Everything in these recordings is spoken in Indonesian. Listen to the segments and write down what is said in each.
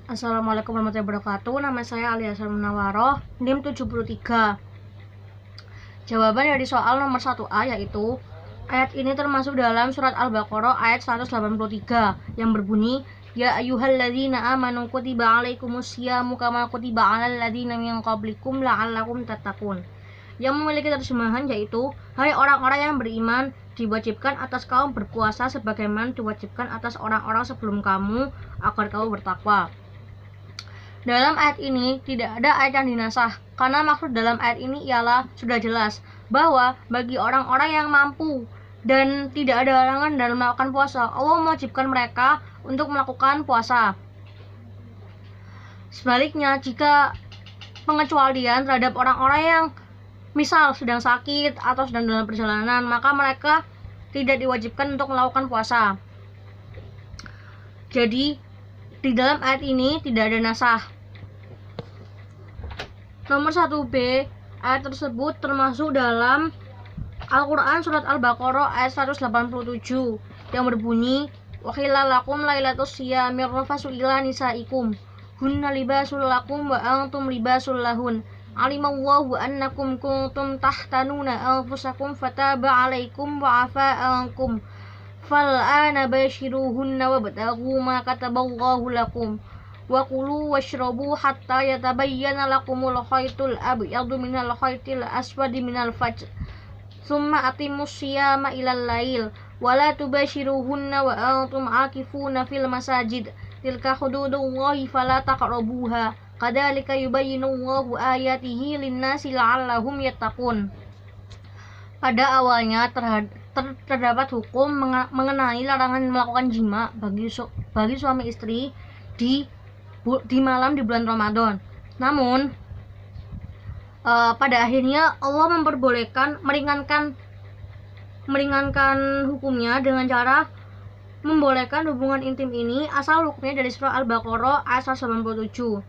Assalamualaikum warahmatullahi wabarakatuh. Nama saya Alia Sarmunawaroh, NIM 73. Jawaban dari soal nomor 1A yaitu ayat ini termasuk dalam surat Al-Baqarah ayat 183 yang berbunyi Ya ayyuhalladzina amanu kutiba alaikumusyamu kama kutiba alal ladzina min qablikum la'allakum tattaqun. Yang memiliki terjemahan yaitu hai orang-orang yang beriman, diwajibkan atas kaum berpuasa sebagaimana diwajibkan atas orang-orang sebelum kamu agar kamu bertakwa. Dalam ayat ini tidak ada ayat yang dinasah, karena maksud dalam ayat ini ialah sudah jelas bahwa bagi orang-orang yang mampu dan tidak ada larangan dalam melakukan puasa, Allah mewajibkan mereka untuk melakukan puasa. Sebaliknya, jika pengecualian terhadap orang-orang yang misal sedang sakit atau sedang dalam perjalanan, maka mereka tidak diwajibkan untuk melakukan puasa. Jadi, di dalam ayat ini tidak ada nasah. Nomor 1B, ayat tersebut termasuk dalam Al-Quran surat Al-Baqarah ayat 187 yang berbunyi wa qila lakum lailatus siyamir rafasu ila nisaikum hunna libasul lakum wa antum libasul lahun alimallahu annakum kuntum tahtanuna anfusakum fataba alaikum wa afa ankum fal'ana bashiruhunna wabtaghu ma kataballahu lakum wa kulu washrabu hatta yatabayyana lakumul khaytul abyadu minal khaytil aswadi minal fajr summa atimus siyama ilal lail wala tubashiruhunna wa antum akifuna fil masajid tilka hududullahi fala taqrabuha kadzalika yubayyinullahu ayatihi linnasi la'allahum yattaqun. Pada awalnya terdapat hukum mengenai larangan melakukan jima bagi suami istri di malam di bulan Ramadan. Namun pada akhirnya Allah memperbolehkan meringankan hukumnya dengan cara membolehkan hubungan intim ini asal hukumnya dari surah Al-Baqarah ayat 187.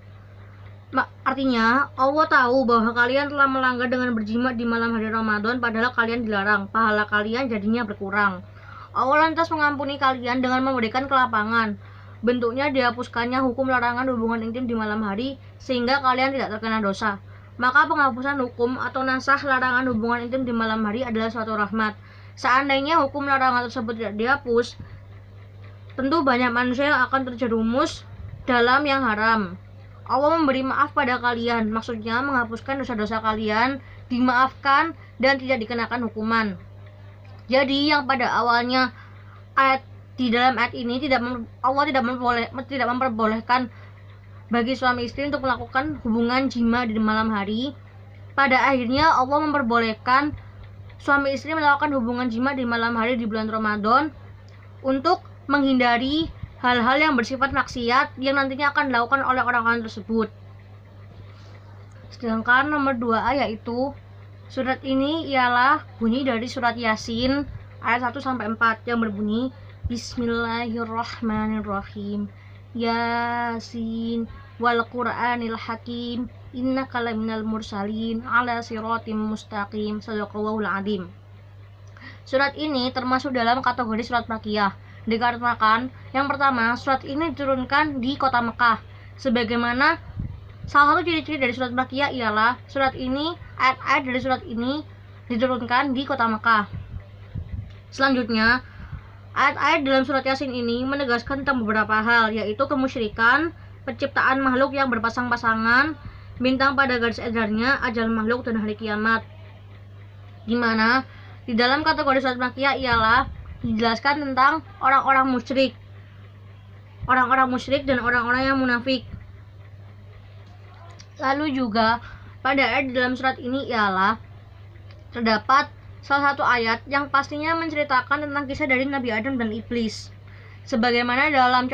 Artinya Allah tahu bahwa kalian telah melanggar dengan berjima di malam hari Ramadan padahal kalian dilarang, pahala kalian jadinya berkurang. Allah lantas mengampuni kalian dengan memberikan kelapangan. Bentuknya dihapuskannya hukum larangan hubungan intim di malam hari sehingga kalian tidak terkena dosa. Maka penghapusan hukum atau nasah larangan hubungan intim di malam hari adalah suatu rahmat. Seandainya hukum larangan tersebut tidak dihapus, tentu banyak manusia yang akan terjerumus dalam yang haram. Allah memberi maaf pada kalian, maksudnya menghapuskan dosa-dosa kalian, dimaafkan dan tidak dikenakan hukuman. Jadi yang pada awalnya di dalam ayat ini Allah tidak memperbolehkan bagi suami istri untuk melakukan hubungan jima di malam hari. Pada akhirnya Allah memperbolehkan suami istri melakukan hubungan jima di malam hari di bulan Ramadan untuk menghindari hal-hal yang bersifat maksiat yang nantinya akan dilakukan oleh orang-orang tersebut. Sedangkan nomor 2A yaitu surat ini ialah bunyi dari surat Yasin ayat 1-4 yang berbunyi Bismillahirrahmanirrahim Yasin wal Qur'anil Hakim innaka laminal mursalin ala siratim mustaqim sadaqallahul adzim. Surat ini termasuk dalam kategori surat Makkiyah. Dikarenakan yang pertama, surat ini diturunkan di kota Mekah. Sebagaimana salah satu ciri-ciri dari surat Makkiyah ialah ayat-ayat dari surat ini diturunkan di kota Mekah. Selanjutnya, ayat-ayat dalam surat Yasin ini menegaskan tentang beberapa hal, yaitu kemusyrikan, penciptaan makhluk yang berpasang-pasangan, bintang pada garis edarnya, ajal makhluk dan hari kiamat. Di mana di dalam kategori surat Makkiyah ialah dijelaskan tentang orang-orang musyrik dan orang-orang yang munafik. Lalu juga pada ayat di dalam surat ini ialah terdapat salah satu ayat yang pastinya menceritakan tentang kisah dari Nabi Adam dan iblis. Sebagaimana dalam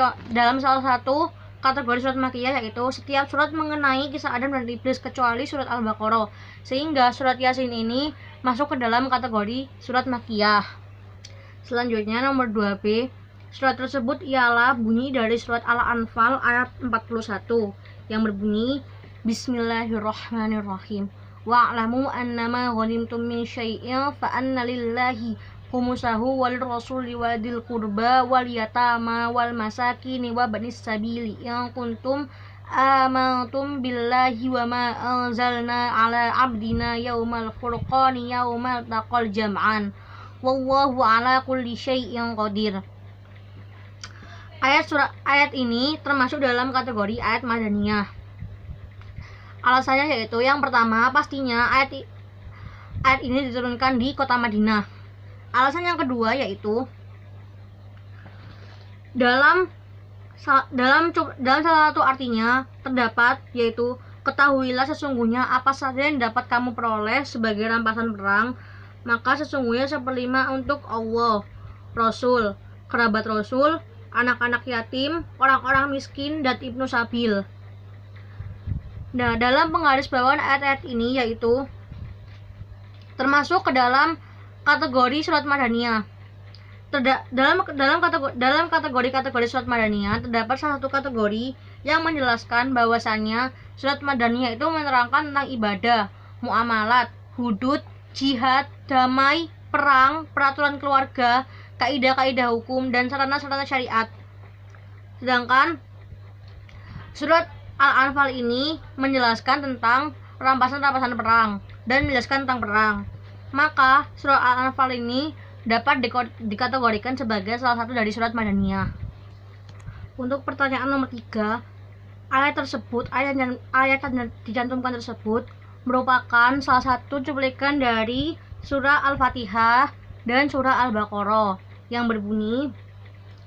salah satu kategori surat Makkiyah yaitu setiap surat mengenai kisah Adam dan iblis kecuali surat Al-Baqarah, sehingga surat Yasin ini masuk ke dalam kategori surat Makkiyah. Selanjutnya nomor 2B, surat tersebut ialah bunyi dari surat Al-Anfal ayat 41 yang berbunyi Bismillahirrahmanirrahim wa'lamu annama ghanimtum min syai'in fa anna lillahi khumusahu wal rasuli wadil qurba wal yatama wal masakini wa banis sabili yang kuntum amantum billahi wa ma anzalna ala abdina yaumal furqani yaumal taqal jam'an wallahu ala kulli syai'in qadir. Ayat ini termasuk dalam kategori ayat madaniyah. Alasannya yaitu yang pertama, pastinya ayat ini diturunkan di kota Madinah. Alasan yang kedua yaitu dalam salah satu artinya terdapat yaitu ketahuilah sesungguhnya apa saja yang dapat kamu peroleh sebagai rampasan perang, maka sesungguhnya seperlima untuk Allah, Rasul, kerabat Rasul, anak-anak yatim, orang-orang miskin, dan ibnu sabil. Nah, dalam penggarisbawahan ayat-ayat ini yaitu termasuk ke dalam kategori surat madaniyah. Dalam kategori surat madaniyah terdapat salah satu kategori yang menjelaskan bahwasannya surat madaniyah itu menerangkan tentang ibadah, muamalat, hudud, jihad, damai, perang, peraturan keluarga, kaidah-kaidah hukum, dan sarana-sarana syariat. Sedangkan surat Al-Anfal ini menjelaskan tentang rampasan-rampasan perang dan menjelaskan tentang perang. Maka surat Al-Anfal ini dapat dikategorikan sebagai salah satu dari surat madaniyah. Untuk pertanyaan nomor 3, ayat yang dicantumkan tersebut merupakan salah satu cuplikan dari surah Al-Fatihah dan surah Al-Baqarah yang berbunyi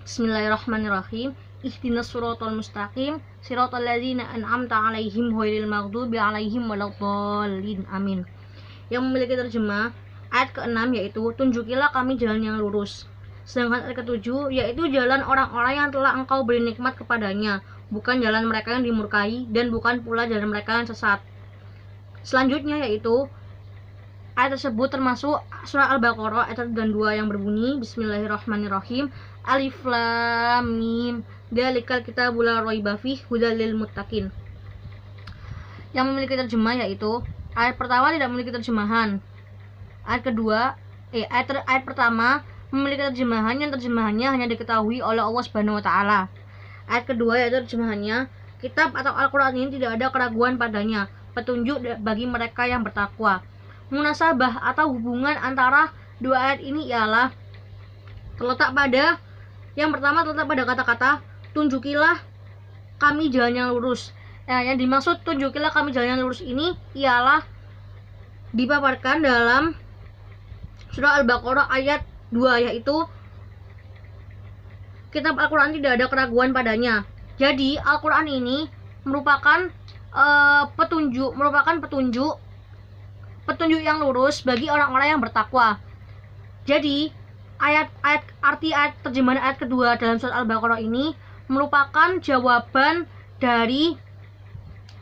Bismillahirrahmanirrahim, ihdinas siratal mustaqim siratal ladzina an'amta 'alaihim ghairil maghdubi 'alaihim waladdallin. Amin. Yang memiliki terjemah ayat ke-6 yaitu tunjukilah kami jalan yang lurus. Sedangkan ayat ke-7 yaitu jalan orang-orang yang telah engkau beri nikmat kepadanya, bukan jalan mereka yang dimurkai dan bukan pula jalan mereka yang sesat. Selanjutnya yaitu ayat tersebut termasuk surah Al-Baqarah ayat 1 dan 2 yang berbunyi Bismillahirrahmanirrahim, Alif Lam Mim, dzalikal kitabul la raiba fihi hudal lil muttaqin. Yang memiliki terjemah yaitu ayat pertama tidak memiliki terjemahan. Ayat pertama memiliki terjemahan yang terjemahannya hanya diketahui oleh Allah Subhanahu wa taala. Ayat kedua yaitu terjemahannya, kitab atau Al-Qur'an ini tidak ada keraguan padanya, petunjuk bagi mereka yang bertakwa. Munasabah atau hubungan antara dua ayat ini ialah yang pertama terletak pada kata-kata tunjukilah kami jalan yang lurus. Yang dimaksud tunjukilah kami jalan yang lurus ini ialah dipaparkan dalam surah Al-Baqarah ayat 2 yaitu kitab Al-Quran tidak ada keraguan padanya. Jadi Al-Quran ini merupakan petunjuk yang lurus bagi orang-orang yang bertakwa. Jadi arti terjemahan ayat kedua dalam surat Al-Baqarah ini merupakan jawaban dari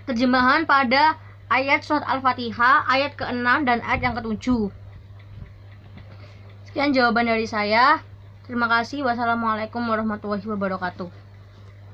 terjemahan pada ayat surat Al-Fatihah ayat ke-6 dan ayat yang ke-7. Sekian jawaban dari saya. Terima kasih. Wassalamualaikum warahmatullahi wabarakatuh.